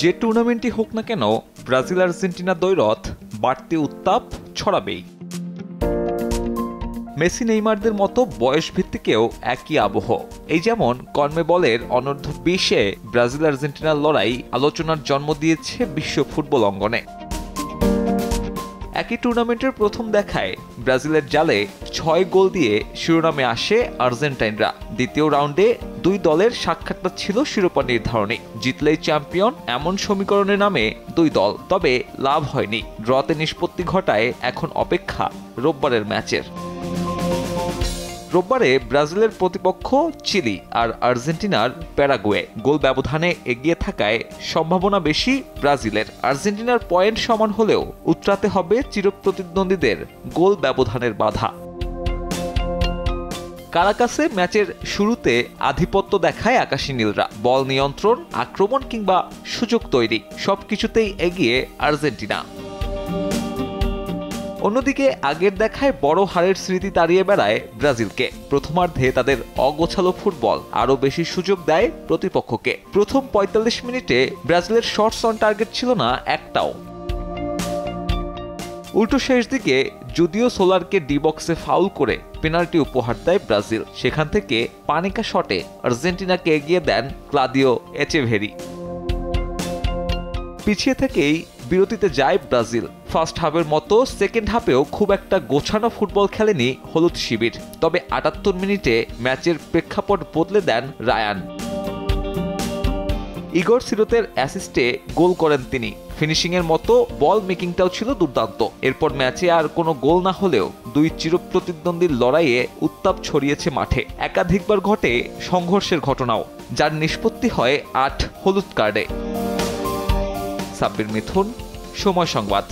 যে টুর্নামেন্টই হোক না কেন ব্রাজিল আর্জেন্টিনা দ্বৈরথ বাড়তি উত্তাপ ছড়াবেই। মেসি নেইমারদের মতো বয়স ভিত্তিকেও একই আবহ। এই যেমন কনমেবলের অনূর্ধ্ব 20-এ ব্রাজিল আর্জেন্টিনার লড়াই আলোচনার জন্ম দিয়েছে বিশ্ব ফুটবল অঙ্গনে। একই টুর্নামেন্টের প্রথম দেখায় ব্রাজিলের জালে 6 গোল দিয়ে শিরোনামে আসে আর্জেন্টাইনরা। দ্বিতীয় রাউন্ডে দুই দলের সাক্ষাৎটা ছিল শিরোপা নির্ধারণী। জিতলেই চ্যাম্পিয়ন এমন সমীকরণে নামে দুই দল, তবে লাভ হয়নি। ড্রতে নিষ্পত্তি ঘটায় এখন অপেক্ষা রোববারের ম্যাচের। রোববারে ব্রাজিলের প্রতিপক্ষ চিলি আর আর্জেন্টিনার প্যারাগুয়ে। গোল ব্যবধানে এগিয়ে থাকায় সম্ভাবনা বেশি ব্রাজিলের। আর্জেন্টিনার পয়েন্ট সমান হলেও উতরাতে হবে চিরপ্রতিদ্বন্দ্বীদের গোল ব্যবধানের বাধা। কারাকাসে ম্যাচের শুরুতে আধিপত্য দেখায় আকাশী নীলরা। বল নিয়ন্ত্রণ, আক্রমণ কিংবা সুযোগ তৈরি সবকিছুতেই এগিয়ে আর্জেন্টিনা। অন্যদিকে আগের দেখায় বড় হারের স্মৃতি তাড়িয়ে বেড়ায় ব্রাজিলকে। প্রথমার্ধে তাদের অগোছালো ফুটবল আরও বেশি সুযোগ দেয় প্রতিপক্ষকে। প্রথম ৪৫ মিনিটে ব্রাজিলের শটস অন টার্গেট ছিল না একটাও। উল্টো শেষ দিকে যদিও সোলারকে ডি বক্সে ফাউল করে পেনাল্টি উপহার দেয় ব্রাজিল, সেখান থেকে পানিকা শটে আর্জেন্টিনাকে এগিয়ে দেন ক্লাদিও এচেভেরি। পিছিয়ে থেকেই বিরতিতে যায় ব্রাজিল। ফার্স্ট হাফের মতো সেকেন্ড হাফেও খুব একটা গোছানো ফুটবল খেলেনি হলুদ শিবির। তবে ৭৮ মিনিটে ম্যাচের প্রেক্ষাপট বদলে দেন রায়ান। ইগর সিরোতের অ্যাসিস্টে গোল করেন তিনি। ফিনিশিংয়ের মতো বল মেকিংটাও ছিল দুর্দান্ত। এরপর ম্যাচে আর কোনো গোল না হলেও দুই চিরপ্রতিদ্বন্দ্বীর লড়াইয়ে উত্তাপ ছড়িয়েছে মাঠে। একাধিকবার ঘটে সংঘর্ষের ঘটনাও, যার নিষ্পত্তি হয় ৮ হলুদ কার্ডে। সাব্বির মিথুন, সময় সংবাদ।